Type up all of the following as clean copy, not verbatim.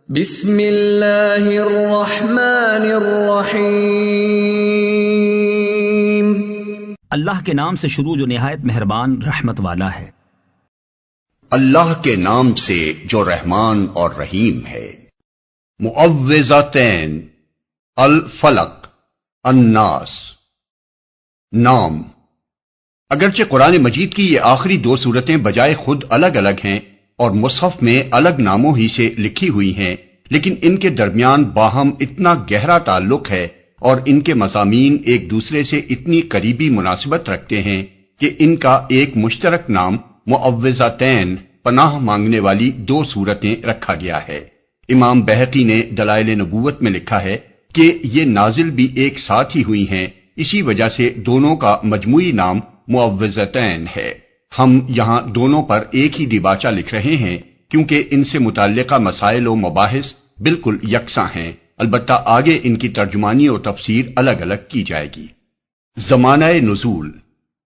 بسم اللہ الرحمن الرحیم۔ اللہ کے نام سے شروع جو نہایت مہربان رحمت والا ہے۔ اللہ کے نام سے جو رحمان اور رحیم ہے۔ معوذتین، الفلق، الناس۔ نام، اگرچہ قرآن مجید کی یہ آخری دو سورتیں بجائے خود الگ الگ ہیں اور مصحف میں الگ ناموں ہی سے لکھی ہوئی ہیں، لیکن ان کے درمیان باہم اتنا گہرا تعلق ہے اور ان کے مضامین ایک دوسرے سے اتنی قریبی مناسبت رکھتے ہیں کہ ان کا ایک مشترک نام معوذتین، پناہ مانگنے والی دو سورتیں رکھا گیا ہے۔ امام بہقی نے دلائل نبوت میں لکھا ہے کہ یہ نازل بھی ایک ساتھ ہی ہوئی ہیں، اسی وجہ سے دونوں کا مجموعی نام معوذتین ہے۔ ہم یہاں دونوں پر ایک ہی دیباچہ لکھ رہے ہیں کیونکہ ان سے متعلقہ مسائل و مباحث بالکل یکساں ہیں، البتہ آگے ان کی ترجمانی اور تفسیر الگ الگ کی جائے گی۔ زمانہ نزول،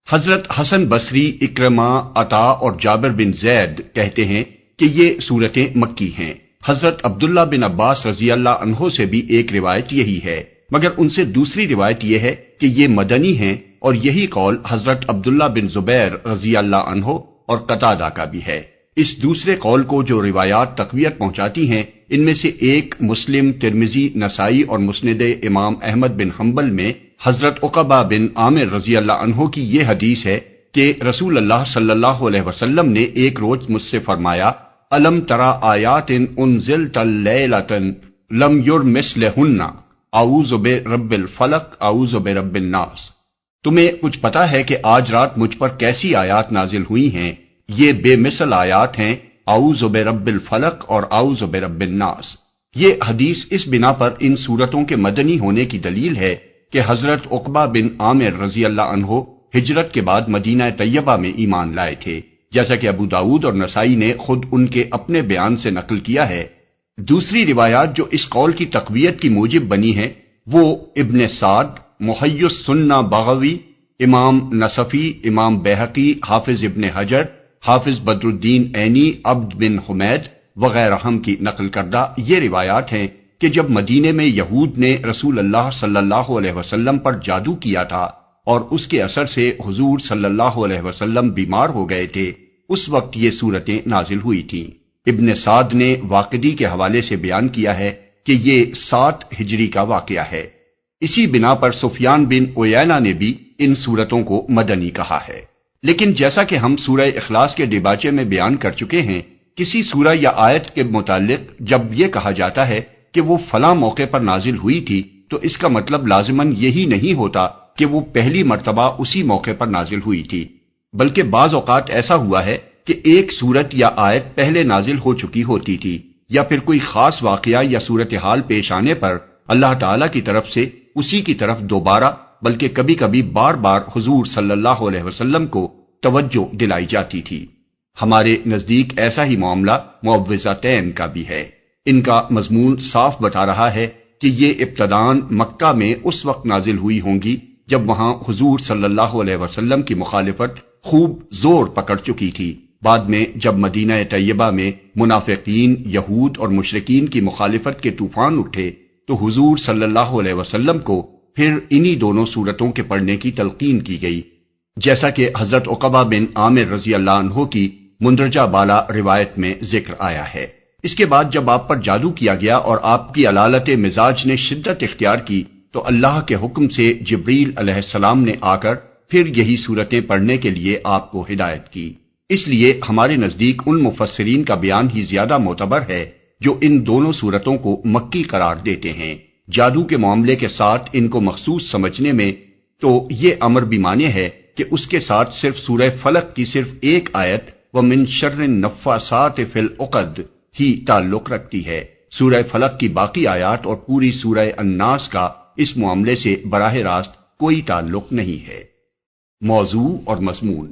حضرت حسن بصری، اکرمہ، عطا اور جابر بن زید کہتے ہیں کہ یہ سورتیں مکی ہیں۔ حضرت عبداللہ بن عباس رضی اللہ عنہ سے بھی ایک روایت یہی ہے، مگر ان سے دوسری روایت یہ ہے کہ یہ مدنی ہیں، اور یہی قول حضرت عبداللہ بن زبیر رضی اللہ عنہ اور قتادہ کا بھی ہے۔ اس دوسرے قول کو جو روایات تقویت پہنچاتی ہیں، ان میں سے ایک مسلم، ترمذی، نسائی اور مسند امام احمد بن حنبل میں حضرت عقبہ بن عامر رضی اللہ عنہ کی یہ حدیث ہے کہ رسول اللہ صلی اللہ علیہ وسلم نے ایک روز مجھ سے فرمایا، الم ترى آیات انزلت لیلۃ لم یرمثلہن، اعوذ برب الفلق، اعوذ برب الناس۔ تمہیں کچھ پتا ہے کہ آج رات مجھ پر کیسی آیات نازل ہوئی ہیں؟ یہ بے مثل آیات ہیں، اعوذ برب الفلق اور اعوذ برب الناس۔ یہ حدیث اس بنا پر ان سورتوں کے مدنی ہونے کی دلیل ہے کہ حضرت عقبہ بن عامر رضی اللہ عنہ ہجرت کے بعد مدینہ طیبہ میں ایمان لائے تھے، جیسا کہ ابو داؤد اور نسائی نے خود ان کے اپنے بیان سے نقل کیا ہے۔ دوسری روایات جو اس قول کی تقویت کی موجب بنی ہیں وہ ابن سعد، محی السنہ بغوی، امام نصفی، امام بہقی، حافظ ابن حجر، حافظ بدر الدین عینی، عبد بن حمید وغیرہ ہم کی نقل کردہ یہ روایات ہیں کہ جب مدینے میں یہود نے رسول اللہ صلی اللہ علیہ وسلم پر جادو کیا تھا اور اس کے اثر سے حضور صلی اللہ علیہ وسلم بیمار ہو گئے تھے، اس وقت یہ سورتیں نازل ہوئی تھیں۔ ابن سعد نے واقدی کے حوالے سے بیان کیا ہے کہ یہ 7 ہجری کا واقعہ ہے۔ اسی بنا پر سفیان بن عیینہ نے بھی ان سورتوں کو مدنی کہا ہے۔ لیکن جیسا کہ ہم سورہ اخلاص کے دیباچے میں بیان کر چکے ہیں، کسی سورہ یا آیت کے متعلق جب یہ کہا جاتا ہے کہ وہ فلاں موقع پر نازل ہوئی تھی تو اس کا مطلب لازماً یہی نہیں ہوتا کہ وہ پہلی مرتبہ اسی موقع پر نازل ہوئی تھی، بلکہ بعض اوقات ایسا ہوا ہے کہ ایک سورت یا آیت پہلے نازل ہو چکی ہوتی تھی، یا پھر کوئی خاص واقعہ یا صورتحال پیش آنے پر اللہ تعالیٰ کی طرف سے اسی کی طرف دوبارہ بلکہ کبھی کبھی بار بار حضور صلی اللہ علیہ وسلم کو توجہ دلائی جاتی تھی۔ ہمارے نزدیک ایسا ہی معاملہ معوذتین کا بھی ہے۔ ان کا مضمون صاف بتا رہا ہے کہ یہ ابتداً مکہ میں اس وقت نازل ہوئی ہوں گی جب وہاں حضور صلی اللہ علیہ وسلم کی مخالفت خوب زور پکڑ چکی تھی۔ بعد میں جب مدینہ طیبہ میں منافقین، یہود اور مشرکین کی مخالفت کے طوفان اٹھے تو حضور صلی اللہ علیہ وسلم کو پھر انہی دونوں سورتوں کے پڑھنے کی تلقین کی گئی، جیسا کہ حضرت عقبہ بن عامر رضی اللہ عنہ کی مندرجہ بالا روایت میں ذکر آیا ہے۔ اس کے بعد جب آپ پر جادو کیا گیا اور آپ کی علالت مزاج نے شدت اختیار کی تو اللہ کے حکم سے جبریل علیہ السلام نے آ کر پھر یہی سورتیں پڑھنے کے لیے آپ کو ہدایت کی۔ اس لیے ہمارے نزدیک ان مفسرین کا بیان ہی زیادہ معتبر ہے جو ان دونوں سورتوں کو مکی قرار دیتے ہیں۔ جادو کے معاملے کے ساتھ ان کو مخصوص سمجھنے میں تو یہ امر بھی مانے ہے کہ اس کے ساتھ صرف سورہ فلق کی صرف ایک آیت وَمِن شَرِّ النَّفَّاثَاتِ فِي الْعُقَدِ ہی تعلق رکھتی ہے۔ سورہ فلق کی باقی آیات اور پوری سورہ الناس کا اس معاملے سے براہ راست کوئی تعلق نہیں ہے۔ موضوع اور مضمون،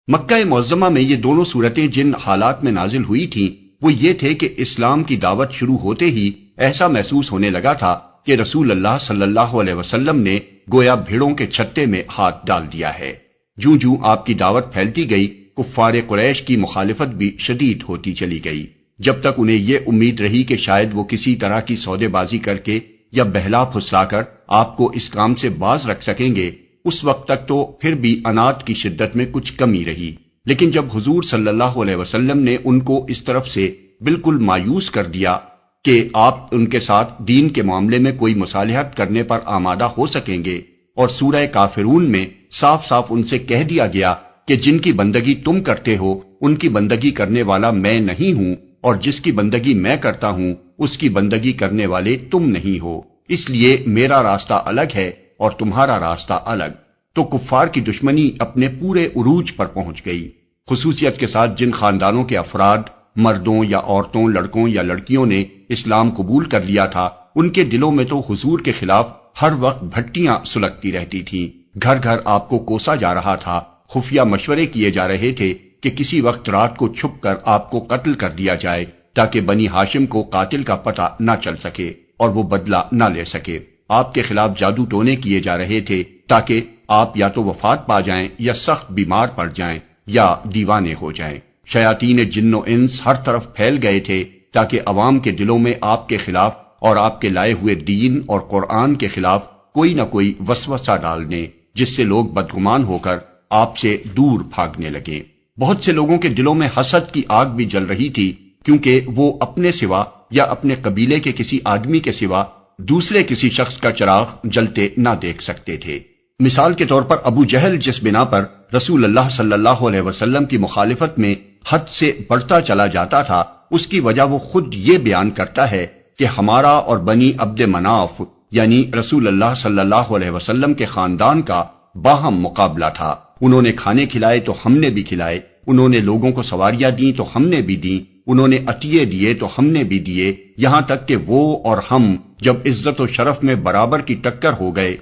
مکہ معظمہ میں یہ دونوں سورتیں جن حالات میں نازل ہوئی تھیں وہ یہ تھے کہ اسلام کی دعوت شروع ہوتے ہی ایسا محسوس ہونے لگا تھا کہ رسول اللہ صلی اللہ علیہ وسلم نے گویا بھیڑوں کے چھتے میں ہاتھ ڈال دیا ہے۔ جوں جوں آپ کی دعوت پھیلتی گئی، کفار قریش کی مخالفت بھی شدید ہوتی چلی گئی۔ جب تک انہیں یہ امید رہی کہ شاید وہ کسی طرح کی سودے بازی کر کے یا بہلا پھسلا کر آپ کو اس کام سے باز رکھ سکیں گے، اس وقت تک تو پھر بھی انات کی شدت میں کچھ کمی رہی۔ لیکن جب حضور صلی اللہ علیہ وسلم نے ان کو اس طرف سے بالکل مایوس کر دیا کہ آپ ان کے ساتھ دین کے معاملے میں کوئی مصالحت کرنے پر آمادہ ہو سکیں گے، اور سورہ کافرون میں صاف صاف ان سے کہہ دیا گیا کہ جن کی بندگی تم کرتے ہو ان کی بندگی کرنے والا میں نہیں ہوں، اور جس کی بندگی میں کرتا ہوں اس کی بندگی کرنے والے تم نہیں ہو، اس لیے میرا راستہ الگ ہے اور تمہارا راستہ الگ، تو کفار کی دشمنی اپنے پورے عروج پر پہنچ گئی۔ خصوصیت کے ساتھ جن خاندانوں کے افراد، مردوں یا عورتوں، لڑکوں یا لڑکیوں نے اسلام قبول کر لیا تھا، ان کے دلوں میں تو حضور کے خلاف ہر وقت بھٹیاں سلگتی رہتی تھیں، گھر گھر آپ کو کوسا جا رہا تھا، خفیہ مشورے کیے جا رہے تھے کہ کسی وقت رات کو چھپ کر آپ کو قتل کر دیا جائے تاکہ بنی ہاشم کو قاتل کا پتہ نہ چل سکے اور وہ بدلہ نہ لے سکے۔ آپ کے خلاف جادو ٹونے کیے جا رہے تھے تاکہ آپ یا تو وفات پا جائیں یا سخت بیمار پڑ جائیں یا دیوانے ہو جائیں۔ شیاطین جن و انس ہر طرف پھیل گئے تھے تاکہ عوام کے دلوں میں آپ کے خلاف اور آپ کے لائے ہوئے دین اور قرآن کے خلاف کوئی نہ کوئی وسوسہ ڈال دیں، جس سے لوگ بدگمان ہو کر آپ سے دور بھاگنے لگے۔ بہت سے لوگوں کے دلوں میں حسد کی آگ بھی جل رہی تھی، کیونکہ وہ اپنے سوا یا اپنے قبیلے کے کسی آدمی کے سوا دوسرے کسی شخص کا چراغ جلتے نہ دیکھ سکتے تھے۔ مثال کے طور پر ابو جہل جس بنا پر رسول اللہ صلی اللہ علیہ وسلم کی مخالفت میں حد سے بڑھتا چلا جاتا تھا، اس کی وجہ وہ خود یہ بیان کرتا ہے کہ ہمارا اور بنی عبد مناف یعنی رسول اللہ صلی اللہ علیہ وسلم کے خاندان کا باہم مقابلہ تھا۔ انہوں نے کھانے کھلائے تو ہم نے بھی کھلائے، انہوں نے لوگوں کو سواریاں دیں تو ہم نے بھی دیں، انہوں نے عطیے دیے تو ہم نے بھی دیے، یہاں تک کہ وہ اور ہم جب عزت و شرف میں برابر کی ٹکر ہو گئے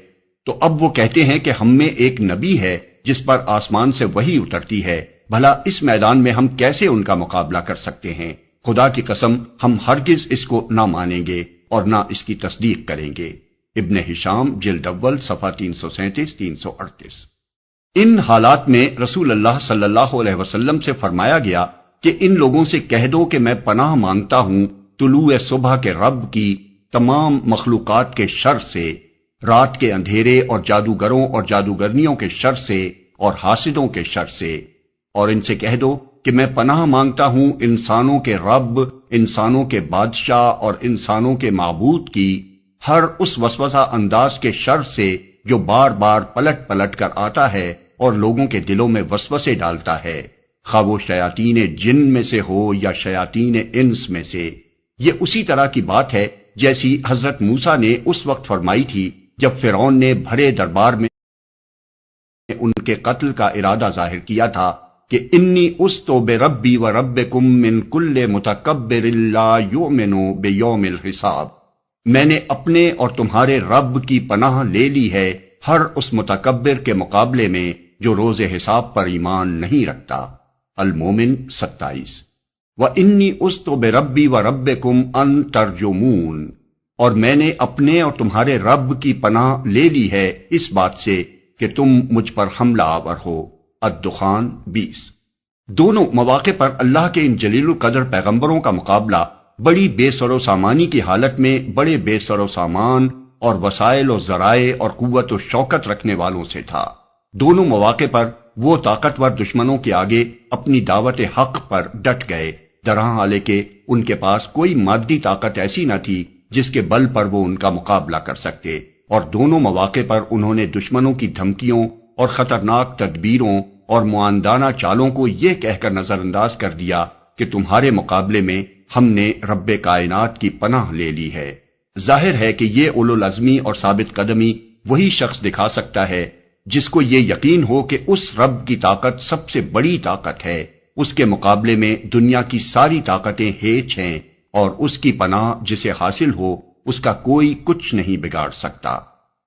تو اب وہ کہتے ہیں کہ ہم میں ایک نبی ہے جس پر آسمان سے وحی اترتی ہے، بھلا اس میدان میں ہم کیسے ان کا مقابلہ کر سکتے ہیں؟ خدا کی قسم ہم ہرگز اس کو نہ مانیں گے اور نہ اس کی تصدیق کریں گے۔ ابن ہشام جلد اول صفحہ 337-338۔ ان حالات میں رسول اللہ صلی اللہ علیہ وسلم سے فرمایا گیا کہ ان لوگوں سے کہہ دو کہ میں پناہ مانگتا ہوں طلوع صبح کے رب کی تمام مخلوقات کے شر سے، رات کے اندھیرے اور جادوگروں اور جادوگرنیوں کے شر سے اور حاسدوں کے شر سے، اور ان سے کہہ دو کہ میں پناہ مانگتا ہوں انسانوں کے رب، انسانوں کے بادشاہ اور انسانوں کے معبود کی ہر اس وسوسہ انداز کے شر سے جو بار بار پلٹ پلٹ کر آتا ہے اور لوگوں کے دلوں میں وسوسے ڈالتا ہے، خواہ وہ شیاطین جن میں سے ہو یا شیاطین انس میں سے۔ یہ اسی طرح کی بات ہے جیسی حضرت موسیٰ نے اس وقت فرمائی تھی جب فرعون نے بھرے دربار میں ان کے قتل کا ارادہ ظاہر کیا تھا کہ انی استو بربی و ربکم من کل متکبر لا یؤمن بیوم الحساب، میں نے اپنے اور تمہارے رب کی پناہ لے لی ہے ہر اس متکبر کے مقابلے میں جو روز حساب پر ایمان نہیں رکھتا۔ المومن 27۔ وَإِنِّي أُسْتُ بِرَبِّي وَرَبِّكُمْ أَن تَرْجُمُونَ، اور میں نے اپنے اور تمہارے رب کی پناہ لے لی ہے اس بات سے کہ تم مجھ پر حملہ آور ہو۔ الدخان 20۔ دونوں مواقع پر اللہ کے ان جلیل القدر پیغمبروں کا مقابلہ بڑی بے سر و سامانی کی حالت میں بڑے بے سر و سامان اور وسائل و ذرائع اور قوت و شوکت رکھنے والوں سے تھا۔ دونوں مواقع پر وہ طاقتور دشمنوں کے آگے اپنی دعوت حق پر ڈٹ گئے، درہاں حالے کہ ان کے پاس کوئی مادی طاقت ایسی نہ تھی جس کے بل پر وہ ان کا مقابلہ کر سکتے، اور دونوں مواقع پر انہوں نے دشمنوں کی دھمکیوں اور خطرناک تدبیروں اور معاندانہ چالوں کو یہ کہہ کر نظر انداز کر دیا کہ تمہارے مقابلے میں ہم نے رب کائنات کی پناہ لے لی ہے۔ ظاہر ہے کہ یہ اولو العزمی اور ثابت قدمی وہی شخص دکھا سکتا ہے جس کو یہ یقین ہو کہ اس رب کی طاقت سب سے بڑی طاقت ہے، اس کے مقابلے میں دنیا کی ساری طاقتیں ہیچ ہیں، اور اس کی پناہ جسے حاصل ہو اس کا کوئی کچھ نہیں بگاڑ سکتا۔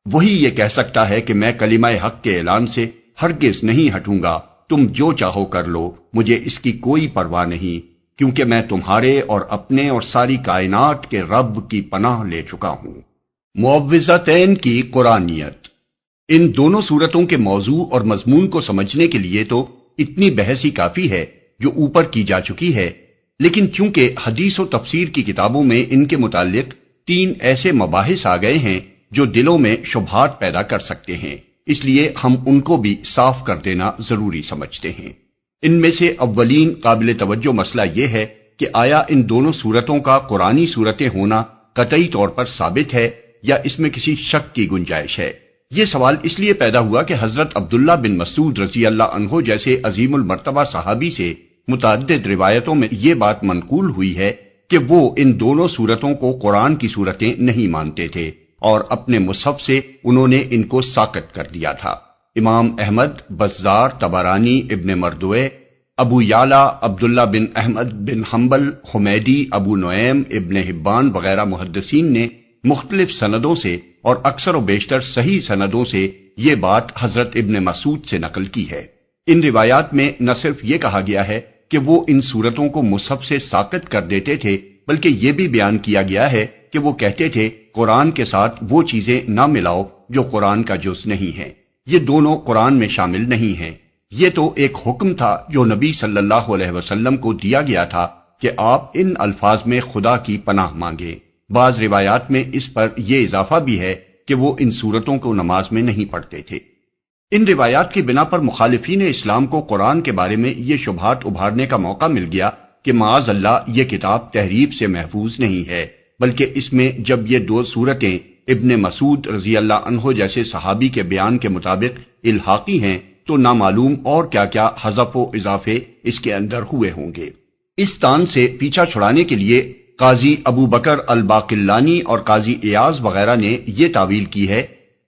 وہی یہ کہہ سکتا ہے کہ میں کلمہ حق کے اعلان سے ہرگز نہیں ہٹوں گا، تم جو چاہو کر لو، مجھے اس کی کوئی پرواہ نہیں، کیونکہ میں تمہارے اور اپنے اور ساری کائنات کے رب کی پناہ لے چکا ہوں۔ معوذتین کی قرآنیت۔ ان دونوں صورتوں کے موضوع اور مضمون کو سمجھنے کے لیے تو اتنی بحث ہی کافی ہے جو اوپر کی جا چکی ہے، لیکن چونکہ حدیث و تفسیر کی کتابوں میں ان کے متعلق 3 ایسے مباحث آ گئے ہیں جو دلوں میں شبہات پیدا کر سکتے ہیں، اس لیے ہم ان کو بھی صاف کر دینا ضروری سمجھتے ہیں۔ ان میں سے اولین قابل توجہ مسئلہ یہ ہے کہ آیا ان دونوں صورتوں کا قرآنی صورتیں ہونا قطعی طور پر ثابت ہے یا اس میں کسی شک کی گنجائش ہے؟ یہ سوال اس لیے پیدا ہوا کہ حضرت عبداللہ بن مسعود رضی اللہ عنہ جیسے عظیم المرتبہ صحابی سے متعدد روایتوں میں یہ بات منقول ہوئی ہے کہ وہ ان دونوں صورتوں کو قرآن کی صورتیں نہیں مانتے تھے اور اپنے مصحف سے انہوں نے ان کو ساقط کر دیا تھا۔ امام احمد، بزار، طبرانی، ابن مردوے، ابو یعلا، عبداللہ بن احمد بن حنبل، حمیدی، ابو نعیم، ابن حبان وغیرہ محدثین نے مختلف سندوں سے اور اکثر و بیشتر صحیح سندوں سے یہ بات حضرت ابن مسعود سے نقل کی ہے۔ ان روایات میں نہ صرف یہ کہا گیا ہے کہ وہ ان صورتوں کو مصحف سے ساقط کر دیتے تھے، بلکہ یہ بھی بیان کیا گیا ہے کہ وہ کہتے تھے قرآن کے ساتھ وہ چیزیں نہ ملاؤ جو قرآن کا جز نہیں ہے، یہ دونوں قرآن میں شامل نہیں ہیں۔ یہ تو ایک حکم تھا جو نبی صلی اللہ علیہ وسلم کو دیا گیا تھا کہ آپ ان الفاظ میں خدا کی پناہ مانگیں۔ بعض روایات میں اس پر یہ اضافہ بھی ہے کہ وہ ان صورتوں کو نماز میں نہیں پڑھتے تھے۔ ان روایات کی بنا پر مخالفین اسلام کو قرآن کے بارے میں یہ شبہات ابھارنے کا موقع مل گیا کہ معاذ اللہ یہ کتاب تحریف سے محفوظ نہیں ہے، بلکہ اس میں جب یہ 2 صورتیں ابن مسعود رضی اللہ عنہ جیسے صحابی کے بیان کے مطابق الحاقی ہیں تو نامعلوم اور کیا کیا حذف و اضافے اس کے اندر ہوئے ہوں گے۔ اس تان سے پیچھا چھڑانے کے لیے قاضی ابو بکر الباقلانی اور قاضی ایاز وغیرہ نے یہ تعویل کی ہے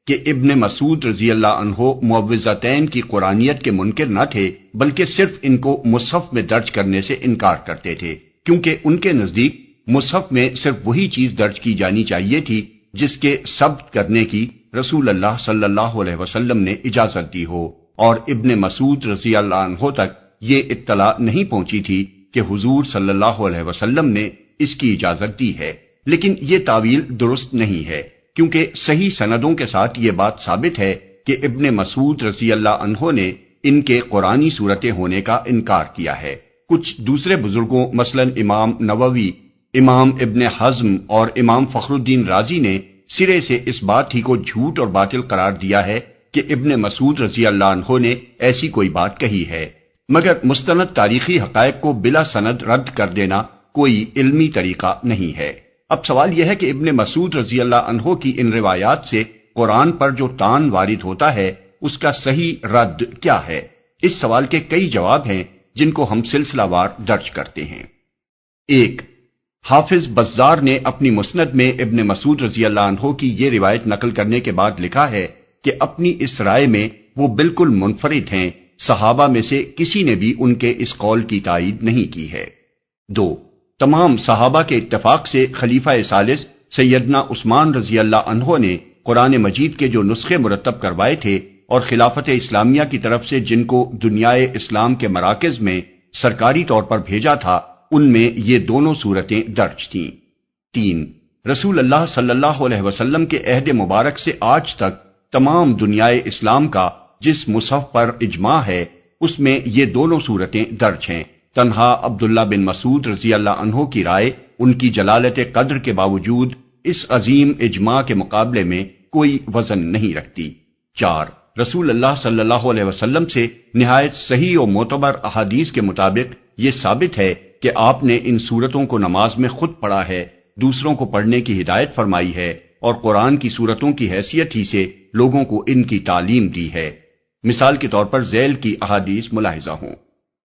کہ ابن مسعود رضی اللہ عنہ معوذتین کی قرآنیت کے منکر نہ تھے، بلکہ صرف ان کو مصحف میں درج کرنے سے انکار کرتے تھے، کیونکہ ان کے نزدیک مصحف میں صرف وہی چیز درج کی جانی چاہیے تھی جس کے ثبت کرنے کی رسول اللہ صلی اللہ علیہ وسلم نے اجازت دی ہو، اور ابن مسعود رضی اللہ عنہ تک یہ اطلاع نہیں پہنچی تھی کہ حضور صلی اللہ علیہ وسلم نے اس کی اجازت دی ہے۔ لیکن یہ تعویل درست نہیں ہے، کیونکہ صحیح سندوں کے ساتھ یہ بات ثابت ہے کہ ابن مسعود رضی اللہ عنہ نے ان کے قرآنی صورتیں ہونے کا انکار کیا ہے۔ کچھ دوسرے بزرگوں مثلا امام نووی، امام ابن حزم اور امام فخر الدین رازی نے سرے سے اس بات ہی کو جھوٹ اور باطل قرار دیا ہے کہ ابن مسعود رضی اللہ عنہ نے ایسی کوئی بات کہی ہے، مگر مستند تاریخی حقائق کو بلا سند رد کر دینا کوئی علمی طریقہ نہیں ہے۔ اب سوال یہ ہے کہ ابن مسعود رضی اللہ عنہ کی ان روایات سے قرآن پر جو طعن وارد ہوتا ہے اس کا صحیح رد کیا ہے؟ اس سوال کے کئی جواب ہیں جن کو ہم سلسلہ وار درج کرتے ہیں۔ 1. حافظ بزار نے اپنی مسند میں ابن مسعود رضی اللہ عنہ کی یہ روایت نقل کرنے کے بعد لکھا ہے کہ اپنی اس رائے میں وہ بالکل منفرد ہیں، صحابہ میں سے کسی نے بھی ان کے اس قول کی تائید نہیں کی ہے۔ 2. تمام صحابہ کے اتفاق سے خلیفہ ثالث سیدنا عثمان رضی اللہ عنہ نے قرآن مجید کے جو نسخے مرتب کروائے تھے اور خلافت اسلامیہ کی طرف سے جن کو دنیائے اسلام کے مراکز میں سرکاری طور پر بھیجا تھا، ان میں یہ دونوں صورتیں درج تھیں۔ 3. رسول اللہ صلی اللہ علیہ وسلم کے عہد مبارک سے آج تک تمام دنیائے اسلام کا جس مصحف پر اجماع ہے اس میں یہ دونوں صورتیں درج ہیں۔ تنہا عبداللہ بن مسعود رضی اللہ عنہ کی رائے ان کی جلالت قدر کے باوجود اس عظیم اجماع کے مقابلے میں کوئی وزن نہیں رکھتی۔ 4. رسول اللہ صلی اللہ علیہ وسلم سے نہایت صحیح و معتبر احادیث کے مطابق یہ ثابت ہے کہ آپ نے ان صورتوں کو نماز میں خود پڑھا ہے، دوسروں کو پڑھنے کی ہدایت فرمائی ہے اور قرآن کی صورتوں کی حیثیت ہی سے لوگوں کو ان کی تعلیم دی ہے۔ مثال کے طور پر ذیل کی احادیث ملاحظہ ہوں۔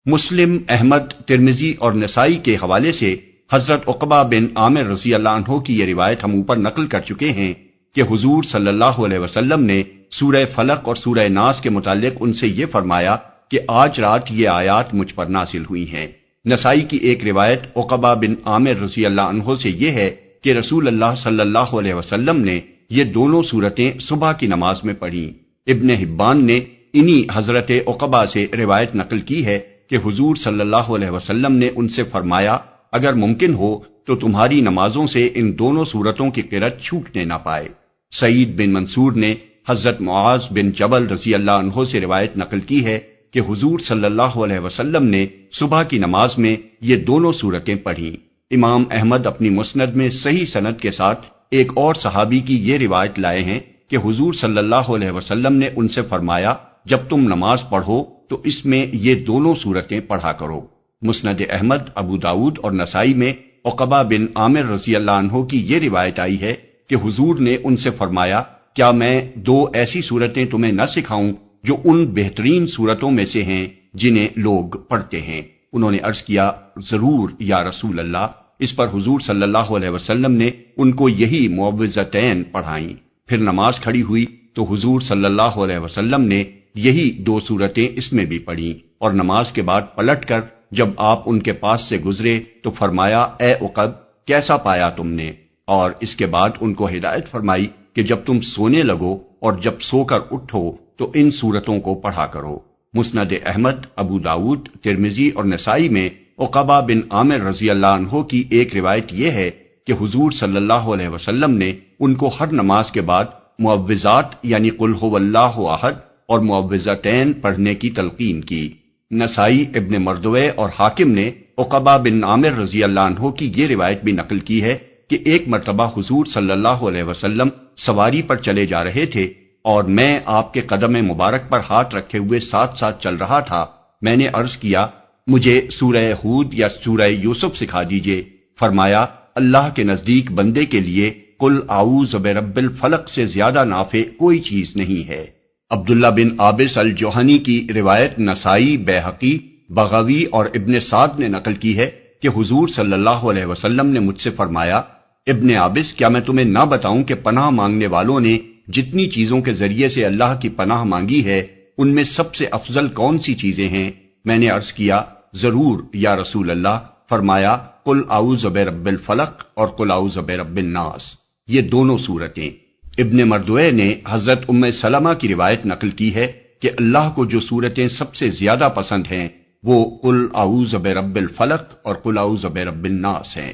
مسلم، احمد، ترمذی اور نسائی کے حوالے سے حضرت عقبہ بن عامر رضی اللہ عنہ کی یہ روایت ہم اوپر نقل کر چکے ہیں کہ حضور صلی اللہ علیہ وسلم نے سورہ فلق اور سورہ ناس کے متعلق ان سے یہ فرمایا کہ آج رات یہ آیات مجھ پر نازل ہوئی ہیں۔ نسائی کی ایک روایت عقبہ بن عامر رضی اللہ عنہ سے یہ ہے کہ رسول اللہ صلی اللہ علیہ وسلم نے یہ دونوں صورتیں صبح کی نماز میں پڑھیں۔ ابن حبان نے انہی حضرت عقبہ سے روایت نقل کی ہے کہ حضور صلی اللہ علیہ وسلم نے ان سے فرمایا اگر ممکن ہو تو تمہاری نمازوں سے ان دونوں صورتوں کی قرأت چھوٹنے نہ پائے۔ سعید بن منصور نے حضرت معاذ بن جبل رضی اللہ عنہ سے روایت نقل کی ہے کہ حضور صلی اللہ علیہ وسلم نے صبح کی نماز میں یہ دونوں سورتیں پڑھیں۔ امام احمد اپنی مسند میں صحیح سند کے ساتھ ایک اور صحابی کی یہ روایت لائے ہیں کہ حضور صلی اللہ علیہ وسلم نے ان سے فرمایا، جب تم نماز پڑھو تو اس میں یہ دونوں سورتیں پڑھا کرو۔ مسند احمد، ابو داؤد اور نسائی میں عقبہ بن عامر رضی اللہ عنہ کی یہ روایت آئی ہے کہ حضور نے ان سے فرمایا، کیا میں دو ایسی سورتیں تمہیں نہ سکھاؤں جو ان بہترین سورتوں میں سے ہیں جنہیں لوگ پڑھتے ہیں؟ انہوں نے عرض کیا، ضرور یا رسول اللہ۔ اس پر حضور صلی اللہ علیہ وسلم نے ان کو یہی معوذتین پڑھائیں۔ پھر نماز کھڑی ہوئی تو حضور صلی اللہ علیہ وسلم نے یہی دو سورتیں اس میں بھی پڑھیں، اور نماز کے بعد پلٹ کر جب آپ ان کے پاس سے گزرے تو فرمایا، اے عقب، کیسا پایا تم نے؟ اور اس کے بعد ان کو ہدایت فرمائی کہ جب تم سونے لگو اور جب سو کر اٹھو تو ان سورتوں کو پڑھا کرو۔ مسند احمد، ابو داؤد، ترمذی اور نسائی میں عقبہ بن عامر رضی اللہ عنہ کی ایک روایت یہ ہے کہ حضور صلی اللہ علیہ وسلم نے ان کو ہر نماز کے بعد معوذات یعنی قل هو اللہ احد اور معوذتین پڑھنے کی تلقین کی۔ نسائی، ابن مردوے اور حاکم نے عقبہ بن عامر رضی اللہ عنہ کی یہ روایت بھی نقل کی ہے کہ ایک مرتبہ حضور صلی اللہ علیہ وسلم سواری پر چلے جا رہے تھے اور میں آپ کے قدم مبارک پر ہاتھ رکھے ہوئے ساتھ ساتھ چل رہا تھا۔ میں نے عرض کیا، مجھے سورہ ہود یا سورہ یوسف سکھا دیجئے۔ فرمایا، اللہ کے نزدیک بندے کے لیے قل اعوذ برب الفلق سے زیادہ نافع کوئی چیز نہیں ہے۔ عبداللہ بن عابس الجوہنی کی روایت نسائی، بیہقی، بغوی اور ابن سعد نے نقل کی ہے کہ حضور صلی اللہ علیہ وسلم نے مجھ سے فرمایا، ابن عابس، کیا میں تمہیں نہ بتاؤں کہ پناہ مانگنے والوں نے جتنی چیزوں کے ذریعے سے اللہ کی پناہ مانگی ہے ان میں سب سے افضل کون سی چیزیں ہیں؟ میں نے عرض کیا، ضرور یا رسول اللہ۔ فرمایا، قل اعوذ برب الفلق اور قل اعوذ برب الناس، یہ دونوں سورتیں۔ ابن مردوے نے حضرت ام سلمہ کی روایت نقل کی ہے کہ اللہ کو جو سورتیں سب سے زیادہ پسند ہیں وہ قل اعوذ برب الفلق اور قل اعوذ برب الناس ہیں۔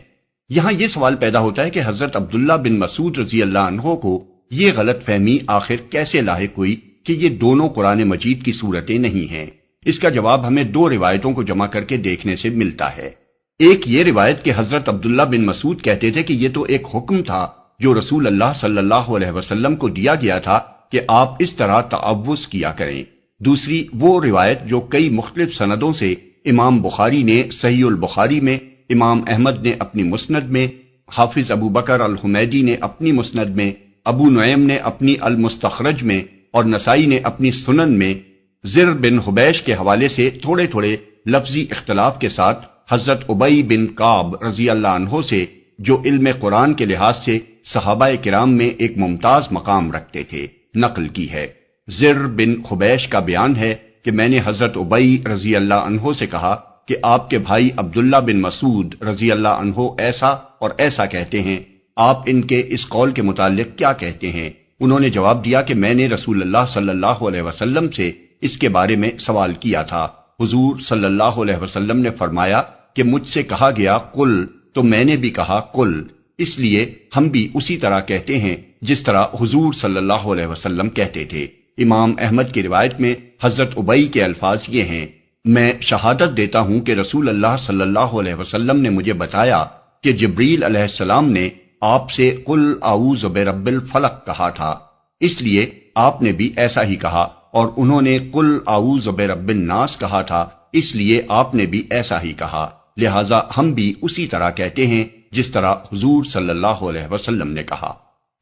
یہاں یہ سوال پیدا ہوتا ہے کہ حضرت عبداللہ بن مسعود رضی اللہ عنہ کو یہ غلط فہمی آخر کیسے لاحق ہوئی کہ یہ دونوں قرآن مجید کی سورتیں نہیں ہیں؟ اس کا جواب ہمیں دو روایتوں کو جمع کر کے دیکھنے سے ملتا ہے۔ ایک یہ روایت کہ حضرت عبداللہ بن مسعود کہتے تھے کہ یہ تو ایک حکم تھا جو رسول اللہ صلی اللہ علیہ وسلم کو دیا گیا تھا کہ آپ اس طرح تعوذ کیا کریں۔ دوسری وہ روایت جو کئی مختلف سندوں سے امام بخاری نے صحیح البخاری میں، امام احمد نے اپنی مسند میں، حافظ ابو بکر الحمیدی نے اپنی مسند میں، ابو نعیم نے اپنی المستخرج میں اور نسائی نے اپنی سنن میں زر بن حبیش کے حوالے سے تھوڑے تھوڑے لفظی اختلاف کے ساتھ حضرت ابی بن کعب رضی اللہ عنہ سے، جو علم قرآن کے لحاظ سے صحابہ کرام میں ایک ممتاز مقام رکھتے تھے، نقل کی ہے۔ زر بن حبیش کا بیان ہے کہ میں نے حضرت ابی رضی اللہ عنہ سے کہا کہ آپ کے بھائی عبداللہ بن مسعود رضی اللہ عنہ ایسا اور ایسا کہتے ہیں، آپ ان کے اس قول کے متعلق کیا کہتے ہیں؟ انہوں نے جواب دیا کہ میں نے رسول اللہ صلی اللہ علیہ وسلم سے اس کے بارے میں سوال کیا تھا۔ حضور صلی اللہ علیہ وسلم نے فرمایا کہ مجھ سے کہا گیا قل، تو میں نے بھی کہا قل، اس لیے ہم بھی اسی طرح کہتے ہیں جس طرح حضور صلی اللہ علیہ وسلم کہتے تھے۔ امام احمد کی روایت میں حضرت ابی کے الفاظ یہ ہیں، میں شہادت دیتا ہوں کہ رسول اللہ صلی اللہ علیہ وسلم نے مجھے بتایا کہ جبریل علیہ السلام نے آپ سے قل اعوذ برب الفلق کہا تھا، اس لیے آپ نے بھی ایسا ہی کہا، اور انہوں نے قل اعوذ برب الناس کہا تھا، اس لیے آپ نے بھی ایسا ہی کہا، لہٰذا ہم بھی اسی طرح کہتے ہیں جس طرح حضور صلی اللہ علیہ وسلم نے کہا۔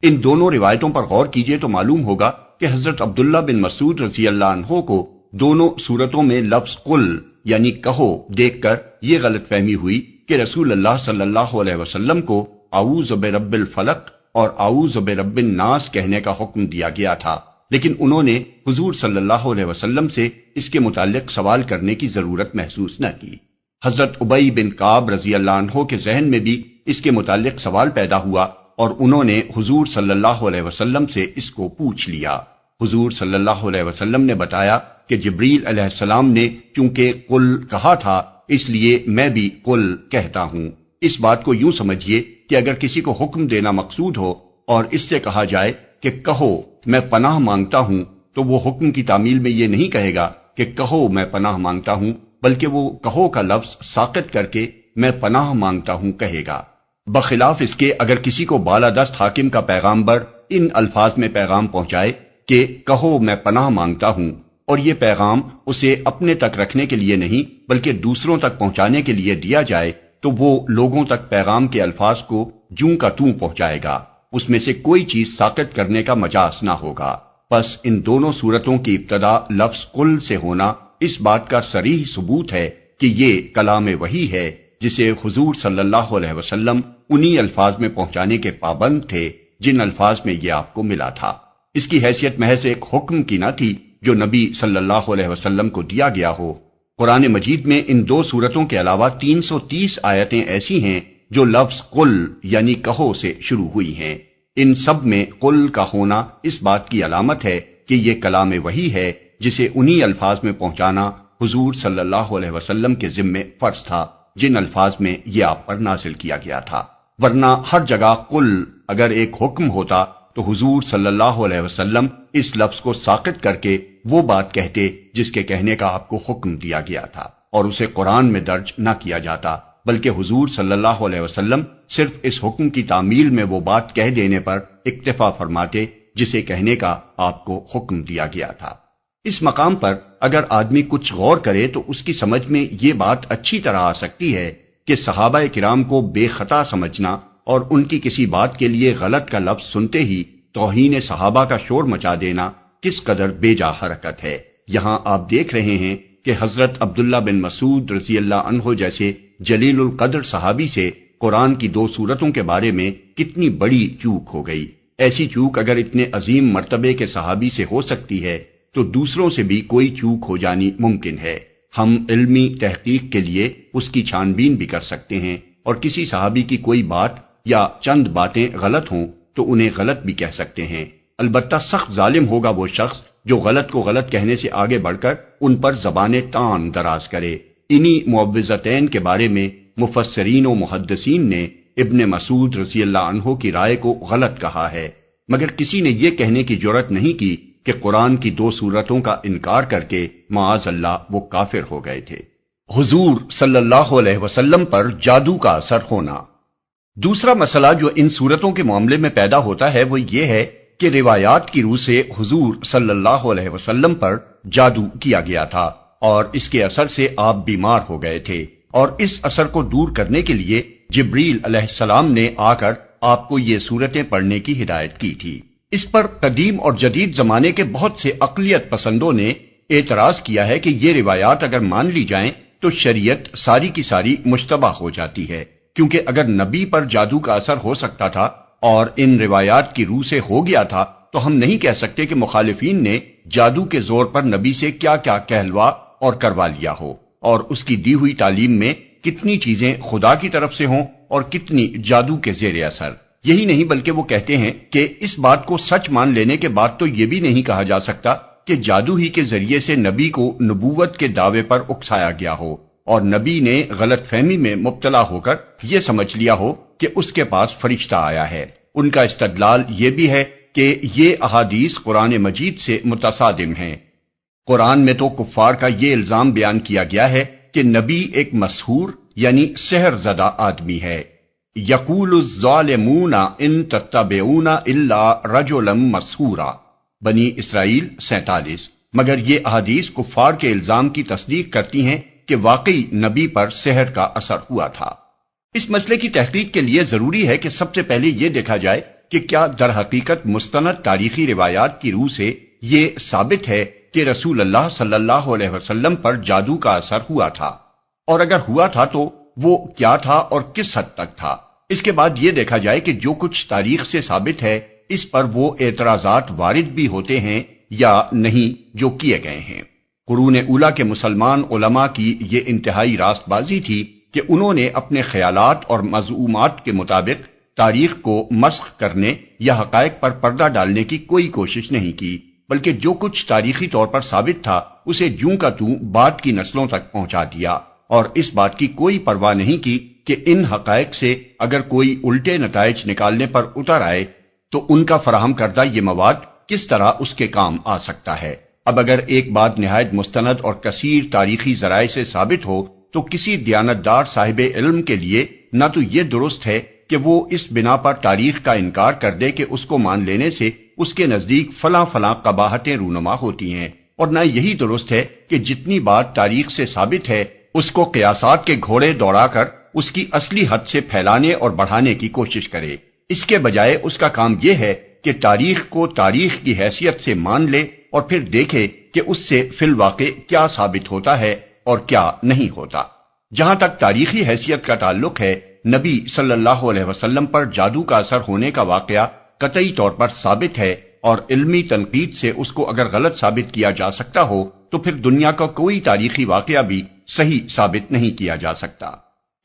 ان دونوں روایتوں پر غور کیجئے تو معلوم ہوگا کہ حضرت عبداللہ بن مسعود رضی اللہ عنہ کو دونوں صورتوں میں لفظ قل یعنی کہو دیکھ کر یہ غلط فہمی ہوئی کہ رسول اللہ صلی اللہ علیہ وسلم کو اعوذ برب الفلق اور اعوذ برب الناس کہنے کا حکم دیا گیا تھا، لیکن انہوں نے حضور صلی اللہ علیہ وسلم سے اس کے متعلق سوال کرنے کی ضرورت محسوس نہ کی۔ حضرت ابی بن کعب رضی اللہ عنہ کے ذہن میں بھی اس کے متعلق سوال پیدا ہوا اور انہوں نے حضور صلی اللہ علیہ وسلم سے اس کو پوچھ لیا۔ حضور صلی اللہ علیہ وسلم نے بتایا کہ جبریل علیہ السلام نے چونکہ قل کہا تھا اس لیے میں بھی قل کہتا ہوں۔ اس بات کو یوں سمجھیے کہ اگر کسی کو حکم دینا مقصود ہو اور اس سے کہا جائے کہ کہو میں پناہ مانگتا ہوں، تو وہ حکم کی تعمیل میں یہ نہیں کہے گا کہ کہو میں پناہ مانگتا ہوں، بلکہ وہ کہو کا لفظ ساقط کر کے میں پناہ مانگتا ہوں کہے گا، بخلاف اس کے اگر کسی کو بالادست حاکم کا پیغامبر ان الفاظ میں پیغام پہنچائے کہ کہو میں پناہ مانگتا ہوں، اور یہ پیغام اسے اپنے تک رکھنے کے لیے نہیں بلکہ دوسروں تک پہنچانے کے لیے دیا جائے، تو وہ لوگوں تک پیغام کے الفاظ کو جوں کا توں پہنچائے گا، اس میں سے کوئی چیز ساقط کرنے کا مجاز نہ ہوگا۔ پس ان دونوں صورتوں کی ابتدا لفظ قل سے ہونا اس بات کا صریح ثبوت ہے کہ یہ کلام وحی ہے جسے حضور صلی اللہ علیہ وسلم انہی الفاظ میں پہنچانے کے پابند تھے جن الفاظ میں یہ آپ کو ملا تھا۔ اس کی حیثیت محض ایک حکم کی نہ تھی جو نبی صلی اللہ علیہ وسلم کو دیا گیا ہو۔ قرآن مجید میں ان دو صورتوں کے علاوہ 330 آیتیں ایسی ہیں جو لفظ قل یعنی کہو سے شروع ہوئی ہیں۔ ان سب میں قل کا ہونا اس بات کی علامت ہے کہ یہ کلام وحی ہے جسے انہی الفاظ میں پہنچانا حضور صلی اللہ علیہ وسلم کے ذمے فرض تھا جن الفاظ میں یہ آپ پر نازل کیا گیا تھا، ورنہ ہر جگہ قل اگر ایک حکم ہوتا تو حضور صلی اللہ علیہ وسلم اس لفظ کو ساقط کر کے وہ بات کہتے جس کے کہنے کا آپ کو حکم دیا گیا تھا، اور اسے قرآن میں درج نہ کیا جاتا، بلکہ حضور صلی اللہ علیہ وسلم صرف اس حکم کی تعمیل میں وہ بات کہہ دینے پر اکتفا فرماتے جسے کہنے کا آپ کو حکم دیا گیا تھا۔ اس مقام پر اگر آدمی کچھ غور کرے تو اس کی سمجھ میں یہ بات اچھی طرح آ سکتی ہے کہ صحابہ کرام کو بے خطا سمجھنا اور ان کی کسی بات کے لیے غلط کا لفظ سنتے ہی توہین صحابہ کا شور مچا دینا کس قدر بے جا حرکت ہے۔ یہاں آپ دیکھ رہے ہیں کہ حضرت عبداللہ بن مسعود رضی اللہ عنہ جیسے جلیل القدر صحابی سے قرآن کی دو صورتوں کے بارے میں کتنی بڑی چوک ہو گئی۔ ایسی چوک اگر اتنے عظیم مرتبے کے صحابی سے ہو سکتی ہے تو دوسروں سے بھی کوئی چوک ہو جانی ممکن ہے۔ ہم علمی تحقیق کے لیے اس کی چھان بین بھی کر سکتے ہیں، اور کسی صحابی کی کوئی بات یا چند باتیں غلط ہوں تو انہیں غلط بھی کہہ سکتے ہیں۔ البتہ سخت ظالم ہوگا وہ شخص جو غلط کو غلط کہنے سے آگے بڑھ کر ان پر زبان تان دراز کرے۔ انہی معوذتین کے بارے میں مفسرین و محدثین نے ابن مسعود رضی اللہ عنہ کی رائے کو غلط کہا ہے، مگر کسی نے یہ کہنے کی جرأت نہیں کی کہ قرآن کی دو صورتوں کا انکار کر کے معاذ اللہ وہ کافر ہو گئے تھے۔ حضور صلی اللہ علیہ وسلم پر جادو کا اثر ہونا۔ دوسرا مسئلہ جو ان صورتوں کے معاملے میں پیدا ہوتا ہے وہ یہ ہے کہ روایات کی روح سے حضور صلی اللہ علیہ وسلم پر جادو کیا گیا تھا اور اس کے اثر سے آپ بیمار ہو گئے تھے، اور اس اثر کو دور کرنے کے لیے جبریل علیہ السلام نے آ کر آپ کو یہ صورتیں پڑھنے کی ہدایت کی تھی۔ اس پر قدیم اور جدید زمانے کے بہت سے عقلیت پسندوں نے اعتراض کیا ہے کہ یہ روایات اگر مان لی جائیں تو شریعت ساری کی ساری مشتبہ ہو جاتی ہے، کیونکہ اگر نبی پر جادو کا اثر ہو سکتا تھا اور ان روایات کی روح سے ہو گیا تھا تو ہم نہیں کہہ سکتے کہ مخالفین نے جادو کے زور پر نبی سے کیا کیا کہلوا اور کروا لیا ہو، اور اس کی دی ہوئی تعلیم میں کتنی چیزیں خدا کی طرف سے ہوں اور کتنی جادو کے زیر اثر۔ یہی نہیں بلکہ وہ کہتے ہیں کہ اس بات کو سچ مان لینے کے بعد تو یہ بھی نہیں کہا جا سکتا کہ جادو ہی کے ذریعے سے نبی کو نبوت کے دعوے پر اکسایا گیا ہو اور نبی نے غلط فہمی میں مبتلا ہو کر یہ سمجھ لیا ہو کہ اس کے پاس فرشتہ آیا ہے۔ ان کا استدلال یہ بھی ہے کہ یہ احادیث قرآن مجید سے متصادم ہیں۔ قرآن میں تو کفار کا یہ الزام بیان کیا گیا ہے کہ نبی ایک مسحور یعنی سحر زدہ آدمی ہے۔ یقول الظالمون ان تتبعون الا رجلا مسحورا، بنی اسرائیل 47۔ مگر یہ احادیث کفار کے الزام کی تصدیق کرتی ہیں کہ واقعی نبی پر سحر کا اثر ہوا تھا۔ اس مسئلے کی تحقیق کے لیے ضروری ہے کہ سب سے پہلے یہ دیکھا جائے کہ کیا در حقیقت مستند تاریخی روایات کی روح سے یہ ثابت ہے کہ رسول اللہ صلی اللہ علیہ وسلم پر جادو کا اثر ہوا تھا، اور اگر ہوا تھا تو وہ کیا تھا اور کس حد تک تھا۔ اس کے بعد یہ دیکھا جائے کہ جو کچھ تاریخ سے ثابت ہے اس پر وہ اعتراضات وارد بھی ہوتے ہیں یا نہیں جو کیے گئے ہیں۔ قرون اولیٰ کے مسلمان علماء کی یہ انتہائی راست بازی تھی کہ انہوں نے اپنے خیالات اور مزعومات کے مطابق تاریخ کو مسخ کرنے یا حقائق پر پردہ ڈالنے کی کوئی کوشش نہیں کی، بلکہ جو کچھ تاریخی طور پر ثابت تھا اسے جوں کا توں بعد کی نسلوں تک پہنچا دیا، اور اس بات کی کوئی پرواہ نہیں کی کہ ان حقائق سے اگر کوئی الٹے نتائج نکالنے پر اتر آئے تو ان کا فراہم کردہ یہ مواد کس طرح اس کے کام آ سکتا ہے۔ اب اگر ایک بات نہایت مستند اور کثیر تاریخی ذرائع سے ثابت ہو تو کسی دیانتدار صاحب علم کے لیے نہ تو یہ درست ہے کہ وہ اس بنا پر تاریخ کا انکار کر دے کہ اس کو مان لینے سے اس کے نزدیک فلاں فلاں قباحتیں رونما ہوتی ہیں، اور نہ یہی درست ہے کہ جتنی بات تاریخ سے ثابت ہے اس کو قیاسات کے گھوڑے دوڑا کر اس کی اصلی حد سے پھیلانے اور بڑھانے کی کوشش کرے۔ اس کے بجائے اس کا کام یہ ہے کہ تاریخ کو تاریخ کی حیثیت سے مان لے اور پھر دیکھے کہ اس سے فی الواقع کیا ثابت ہوتا ہے اور کیا نہیں ہوتا۔ جہاں تک تاریخی حیثیت کا تعلق ہے، نبی صلی اللہ علیہ وسلم پر جادو کا اثر ہونے کا واقعہ قطعی طور پر ثابت ہے، اور علمی تنقید سے اس کو اگر غلط ثابت کیا جا سکتا ہو تو پھر دنیا کا کوئی تاریخی واقعہ بھی صحیح ثابت نہیں کیا جا سکتا۔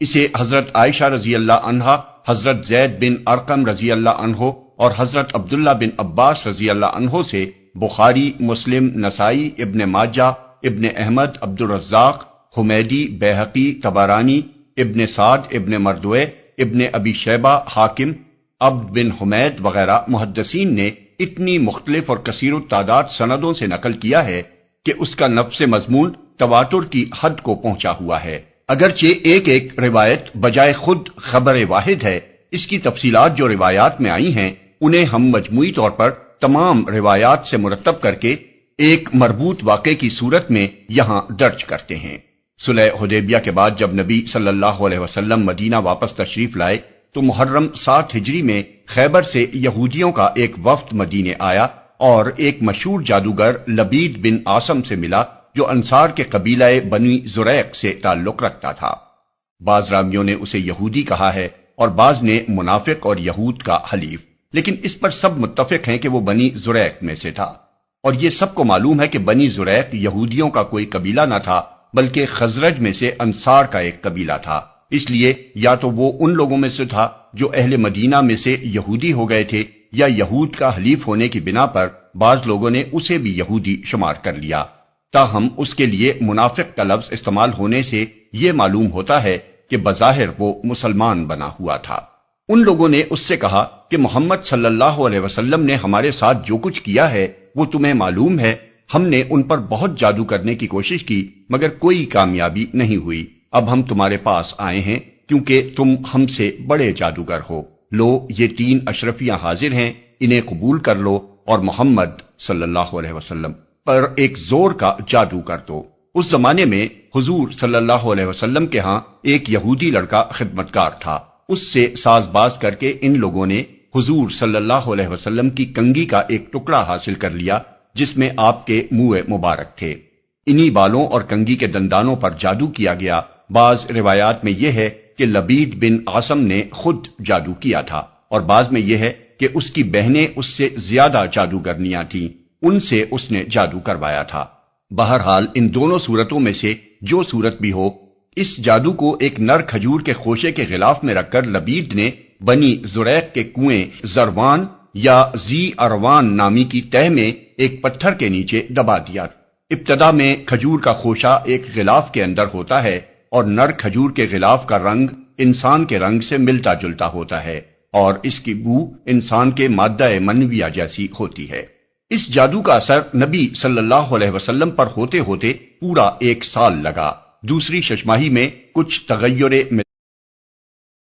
اسے حضرت عائشہ رضی اللہ عنہا، حضرت زید بن ارقم رضی اللہ عنہ اور حضرت عبداللہ بن عباس رضی اللہ عنہ سے بخاری، مسلم، نسائی، ابن ماجہ، ابن احمد، عبد الرزاق، حمیدی، بیہقی، طبرانی، ابن سعد، ابن مردوے، ابن ابی شیبہ، حاکم، عبد بن حمید وغیرہ محدثین نے اتنی مختلف اور کثیر التعداد سندوں سے نقل کیا ہے کہ اس کا نفس مضمون تواتر کی حد کو پہنچا ہوا ہے۔ اگرچہ ایک ایک روایت بجائے خود خبر واحد ہے، اس کی تفصیلات جو روایات میں آئی ہیں انہیں ہم مجموعی طور پر تمام روایات سے مرتب کر کے ایک مربوط واقعے کی صورت میں یہاں درج کرتے ہیں۔ صلح حدیبیہ کے بعد جب نبی صلی اللہ علیہ وسلم مدینہ واپس تشریف لائے تو محرم 7 ہجری میں خیبر سے یہودیوں کا ایک وفد مدینے آیا اور ایک مشہور جادوگر لبید بن عاصم سے ملا جو انصار کے قبیلہ بنی زریق سے تعلق رکھتا تھا۔ بعض راویوں نے اسے یہودی کہا ہے اور بعض نے منافق اور یہود کا حلیف، لیکن اس پر سب متفق ہیں کہ وہ بنی زریق میں سے تھا، اور یہ سب کو معلوم ہے کہ بنی زریق یہودیوں کا کوئی قبیلہ نہ تھا بلکہ خزرج میں سے انصار کا ایک قبیلہ تھا۔ اس لیے یا تو وہ ان لوگوں میں سے تھا جو اہل مدینہ میں سے یہودی ہو گئے تھے، یا یہود کا حلیف ہونے کی بنا پر بعض لوگوں نے اسے بھی یہودی شمار کر لیا۔ تاہم اس کے لیے منافق کا لفظ استعمال ہونے سے یہ معلوم ہوتا ہے کہ بظاہر وہ مسلمان بنا ہوا تھا۔ ان لوگوں نے اس سے کہا کہ محمد صلی اللہ علیہ وسلم نے ہمارے ساتھ جو کچھ کیا ہے وہ تمہیں معلوم ہے، ہم نے ان پر بہت جادو کرنے کی کوشش کی مگر کوئی کامیابی نہیں ہوئی، اب ہم تمہارے پاس آئے ہیں کیونکہ تم ہم سے بڑے جادوگر ہو، لو یہ 3 اشرفیاں حاضر ہیں، انہیں قبول کر لو اور محمد صلی اللہ علیہ وسلم پر ایک زور کا جادو کر دو۔ اس زمانے میں حضور صلی اللہ علیہ وسلم کے ہاں ایک یہودی لڑکا خدمتگار تھا، اس سے ساز باز کر کے ان لوگوں نے حضور صلی اللہ علیہ وسلم کی کنگھی کا ایک ٹکڑا حاصل کر لیا جس میں آپ کے منہ مبارک تھے۔ انہی بالوں اور کنگھی کے دندانوں پر جادو کیا گیا۔ بعض روایات میں یہ ہے کہ لبید بن عاصم نے خود جادو کیا تھا، اور بعض میں یہ ہے کہ اس کی بہنیں اس سے زیادہ جادوگرنیاں تھیں، ان سے اس نے جادو کروایا تھا۔ بہرحال ان دونوں صورتوں میں سے جو صورت بھی ہو، اس جادو کو ایک نر کھجور کے خوشے کے غلاف میں رکھ کر لبید نے بنی زریق کے کنویں زروان یا زی اروان نامی کی تہ میں ایک پتھر کے نیچے دبا دیا۔ ابتدا میں کھجور کا خوشہ ایک غلاف کے اندر ہوتا ہے اور نر کھجور کے غلاف کا رنگ انسان کے رنگ سے ملتا جلتا ہوتا ہے اور اس کی بو انسان کے مادہ منویہ جیسی ہوتی ہے۔ اس جادو کا اثر نبی صلی اللہ علیہ وسلم پر ہوتے ہوتے پورا 1 سال لگا۔ دوسری ششماہی میں کچھ تغیر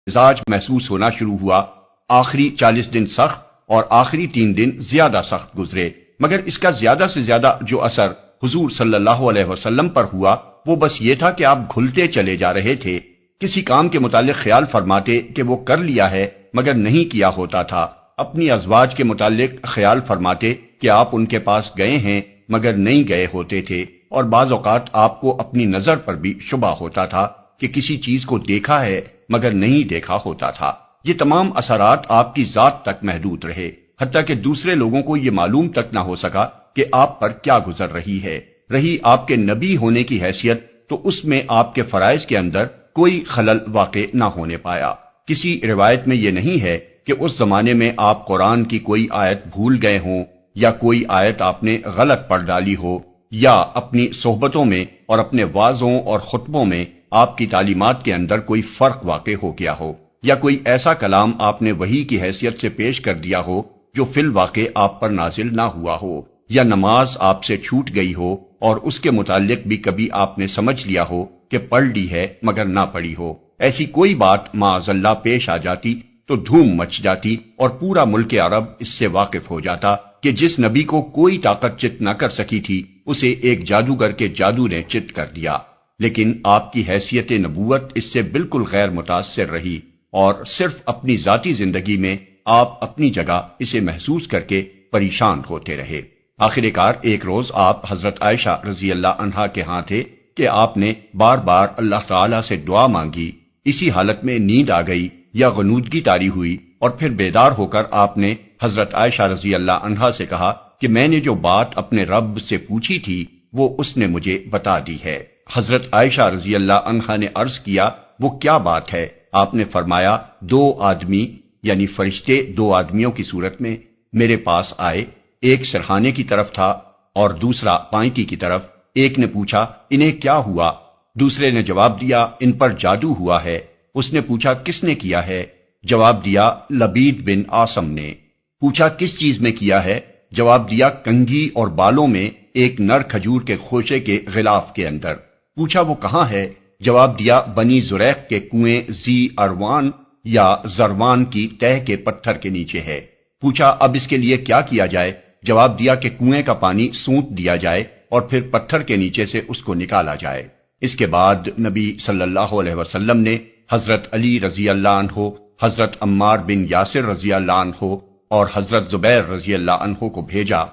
مزاج محسوس ہونا شروع ہوا۔ آخری 40 دن سخت اور آخری 3 دن زیادہ سخت گزرے، مگر اس کا زیادہ سے زیادہ جو اثر حضور صلی اللہ علیہ وسلم پر ہوا وہ بس یہ تھا کہ آپ گھلتے چلے جا رہے تھے۔ کسی کام کے متعلق خیال فرماتے کہ وہ کر لیا ہے مگر نہیں کیا ہوتا تھا، اپنی ازواج کے متعلق خیال فرماتے کہ آپ ان کے پاس گئے ہیں مگر نہیں گئے ہوتے تھے، اور بعض اوقات آپ کو اپنی نظر پر بھی شبہ ہوتا تھا کہ کسی چیز کو دیکھا ہے مگر نہیں دیکھا ہوتا تھا۔ یہ تمام اثرات آپ کی ذات تک محدود رہے، حتیٰ کہ دوسرے لوگوں کو یہ معلوم تک نہ ہو سکا کہ آپ پر کیا گزر رہی ہے۔ رہی آپ کے نبی ہونے کی حیثیت تو اس میں آپ کے فرائض کے اندر کوئی خلل واقع نہ ہونے پایا۔ کسی روایت میں یہ نہیں ہے کہ اس زمانے میں آپ قرآن کی کوئی آیت بھول گئے ہوں یا کوئی آیت آپ نے غلط پڑھ ڈالی ہو، یا اپنی صحبتوں میں اور اپنے وعظوں اور خطبوں میں آپ کی تعلیمات کے اندر کوئی فرق واقع ہو گیا ہو، یا کوئی ایسا کلام آپ نے وحی کی حیثیت سے پیش کر دیا ہو جو فی الواقع آپ پر نازل نہ ہوا ہو، یا نماز آپ سے چھوٹ گئی ہو اور اس کے متعلق بھی کبھی آپ نے سمجھ لیا ہو کہ پڑھ لی ہے مگر نہ پڑھی ہو، ایسی کوئی بات معاذ اللہ پیش آ جاتی تو دھوم مچ جاتی اور پورا ملک عرب اس سے واقف ہو جاتا کہ جس نبی کو کوئی طاقت چت نہ کر سکی تھی اسے ایک جادوگر کے جادو نے چت کر دیا۔ لیکن آپ کی حیثیت نبوت اس سے بالکل غیر متاثر رہی اور صرف اپنی ذاتی زندگی میں آپ اپنی جگہ اسے محسوس کر کے پریشان ہوتے رہے۔ آخر کار ایک روز آپ حضرت عائشہ رضی اللہ عنہا کے ہاں تھے کہ آپ نے بار بار اللہ تعالیٰ سے دعا مانگی، اسی حالت میں نیند آ گئی یا غنودگی طاری ہوئی اور پھر بیدار ہو کر آپ نے حضرت عائشہ رضی اللہ عنہا سے کہا کہ میں نے جو بات اپنے رب سے پوچھی تھی وہ اس نے مجھے بتا دی ہے۔ حضرت عائشہ رضی اللہ عنہا نے عرض کیا وہ کیا بات ہے؟ آپ نے فرمایا 2 آدمی یعنی فرشتے 2 آدمیوں کی صورت میں میرے پاس آئے، ایک سرخانے کی طرف تھا اور دوسرا پائنٹی کی طرف۔ ایک نے پوچھا انہیں کیا ہوا؟ دوسرے نے جواب دیا ان پر جادو ہوا ہے۔ اس نے پوچھا کس نے کیا ہے؟ جواب دیا لبید بن عاصم نے۔ پوچھا کس چیز میں کیا ہے؟ جواب دیا کنگھی اور بالوں میں ایک نر کھجور کے خوشے کے غلاف کے اندر۔ پوچھا وہ کہاں ہے؟ جواب دیا بنی زریق کے کنویں زی اروان یا زروان کی تہ کے پتھر کے نیچے ہے۔ پوچھا اب اس کے لیے کیا کیا جائے؟ جواب دیا کہ کنویں کا پانی سونت دیا جائے اور پھر پتھر کے نیچے سے اس کو نکالا جائے۔ اس کے بعد نبی صلی اللہ علیہ وسلم نے حضرت علی رضی اللہ عنہ، حضرت عمار بن یاسر رضی اللہ عنہ اور حضرت زبیر رضی اللہ عنہ کو بھیجا۔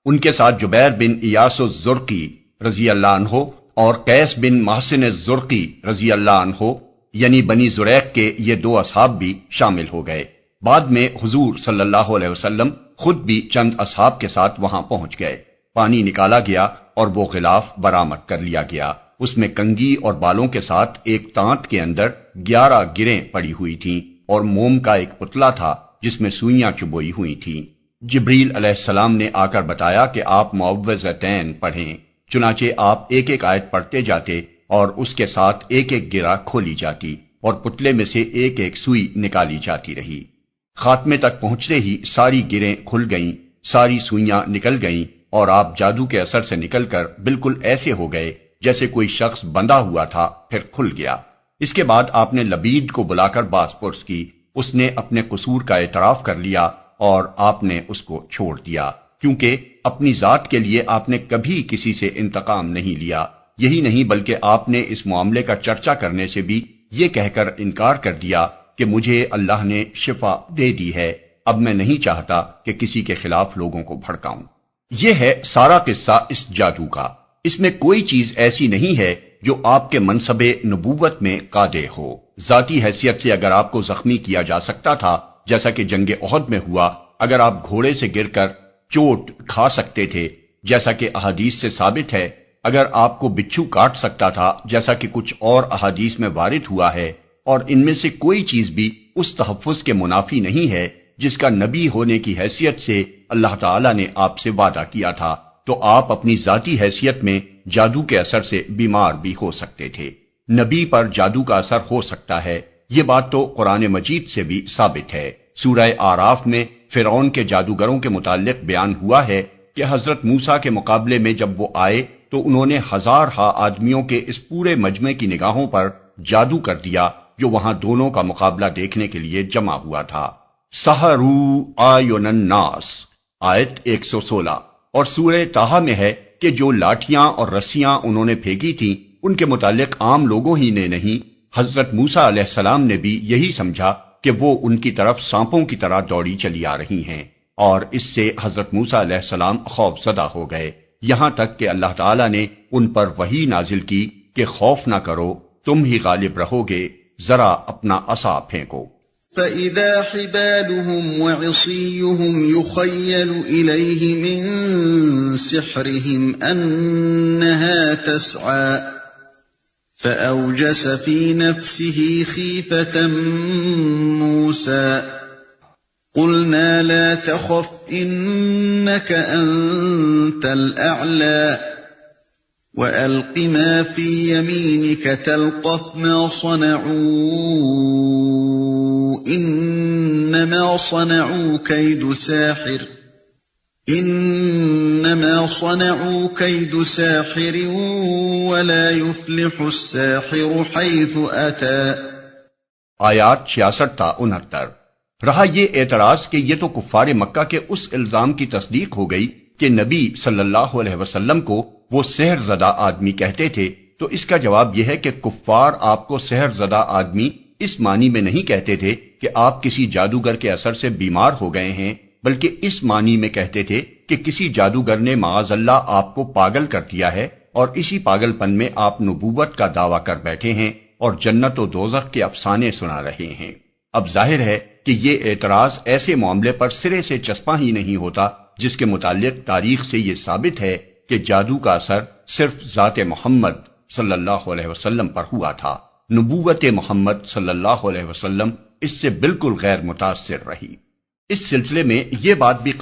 ان کے ساتھ جبیر بن ایاس الزرقی رضی اللہ عنہ اور قیس بن محسن الزرقی رضی اللہ عنہ یعنی بنی زریق کے یہ 2 اصحاب بھی شامل ہو گئے۔ بعد میں حضور صلی اللہ علیہ وسلم خود بھی چند اصحاب کے ساتھ وہاں پہنچ گئے۔ پانی نکالا گیا اور وہ غلاف برآمد کر لیا گیا۔ اس میں کنگھی اور بالوں کے ساتھ ایک تانت کے اندر 11 گریں پڑی ہوئی تھیں اور موم کا ایک پتلا تھا جس میں سوئیاں چبوئی ہوئی تھیں۔ جبریل علیہ السلام نے آ کر بتایا کہ آپ معوذتین پڑھیں، چنانچہ آپ ایک ایک آیت پڑھتے جاتے اور اس کے ساتھ ایک ایک گرہ کھولی جاتی اور پتلے میں سے ایک ایک سوئی نکالی جاتی رہی۔ خاتمے تک پہنچتے ہی ساری گریں کھل گئیں، ساری سوئیاں نکل گئیں اور آپ جادو کے اثر سے نکل کر بالکل ایسے ہو گئے جیسے کوئی شخص بندھا ہوا تھا پھر کھل گیا۔ اس کے بعد آپ نے لبید کو بلا کر باز پرس کی، اس نے اپنے قصور کا اعتراف کر لیا اور آپ نے اس کو چھوڑ دیا، کیونکہ اپنی ذات کے لیے آپ نے کبھی کسی سے انتقام نہیں لیا۔ یہی نہیں بلکہ آپ نے اس معاملے کا چرچا کرنے سے بھی یہ کہہ کر انکار کر دیا کہ مجھے اللہ نے شفا دے دی ہے، اب میں نہیں چاہتا کہ کسی کے خلاف لوگوں کو بھڑکاؤں۔ یہ ہے سارا قصہ اس جادو کا۔ اس میں کوئی چیز ایسی نہیں ہے جو آپ کے منصب نبوت میں قادح ہو۔ ذاتی حیثیت سے اگر آپ کو زخمی کیا جا سکتا تھا جیسا کہ جنگ احد میں ہوا، اگر آپ گھوڑے سے گر کر چوٹ کھا سکتے تھے جیسا کہ احادیث سے ثابت ہے، اگر آپ کو بچھو کاٹ سکتا تھا جیسا کہ کچھ اور احادیث میں وارد ہوا ہے، اور ان میں سے کوئی چیز بھی اس تحفظ کے منافی نہیں ہے جس کا نبی ہونے کی حیثیت سے اللہ تعالیٰ نے آپ سے وعدہ کیا تھا، تو آپ اپنی ذاتی حیثیت میں جادو کے اثر سے بیمار بھی ہو سکتے تھے۔ نبی پر جادو کا اثر ہو سکتا ہے، یہ بات تو قرآن مجید سے بھی ثابت ہے۔ سورہ آراف میں فرعون کے جادوگروں کے متعلق بیان ہوا ہے کہ حضرت موسیٰ کے مقابلے میں جب وہ آئے تو انہوں نے 1000 آدمیوں کے اس پورے مجمع کی نگاہوں پر جادو کر دیا جو وہاں دونوں کا مقابلہ دیکھنے کے لیے جمع ہوا تھا۔ سحروا اعین الناس آیت 116۔ اور سورہ طٰہٰ میں ہے کہ جو لاٹھیاں اور رسیاں انہوں نے پھینکی تھیں ان کے متعلق عام لوگوں ہی نے نہیں، حضرت موسیٰ علیہ السلام نے بھی یہی سمجھا کہ وہ ان کی طرف سانپوں کی طرح دوڑی چلی آ رہی ہیں، اور اس سے حضرت موسیٰ علیہ السلام خوف زدہ ہو گئے، یہاں تک کہ اللہ تعالیٰ نے ان پر وحی نازل کی کہ خوف نہ کرو، تم ہی غالب رہو گے، ذرا اپنا عصا پھینکو۔ فَإِذَا حِبَالُهُمْ وَعِصِيُّهُمْ يُخَيَّلُ إِلَيْهِ مِنْ سِحْرِهِمْ أَنَّهَا تَسْعَى فَأَوْجَسَ فِي نَفْسِهِ خِيفَةً مُوسَى قُلْنَا لَا تَخَفْ إِنَّكَ أَنْتَ الْأَعْلَى وَأَلْقِ مَا فِي يَمِينِكَ تَلْقَفْ مَا صَنَعُوا إِنَّمَا صَنَعُوا كَيْدُ سَاحِرٍ انما صنعوا كيد ساحر ولا يفلح الساحر حيث اتى۔ آیات 66 تا 69۔ رہا یہ اعتراض کہ یہ تو کفار مکہ کے اس الزام کی تصدیق ہو گئی کہ نبی صلی اللہ علیہ وسلم کو وہ سحر زدہ آدمی کہتے تھے، تو اس کا جواب یہ ہے کہ کفار آپ کو سحر زدہ آدمی اس معنی میں نہیں کہتے تھے کہ آپ کسی جادوگر کے اثر سے بیمار ہو گئے ہیں، بلکہ اس معنی میں کہتے تھے کہ کسی جادوگر نے معاذ اللہ آپ کو پاگل کر دیا ہے، اور اسی پاگل پن میں آپ نبوت کا دعویٰ کر بیٹھے ہیں اور جنت و دوزخ کے افسانے سنا رہے ہیں۔ اب ظاہر ہے کہ یہ اعتراض ایسے معاملے پر سرے سے چسپاں ہی نہیں ہوتا جس کے متعلق تاریخ سے یہ ثابت ہے کہ جادو کا اثر صرف ذات محمد صلی اللہ علیہ وسلم پر ہوا تھا۔ نبوت محمد صلی اللہ علیہ وسلم اس سے بالکل غیر متاثر رہی۔ اس سلسلے میں یہ بات بھی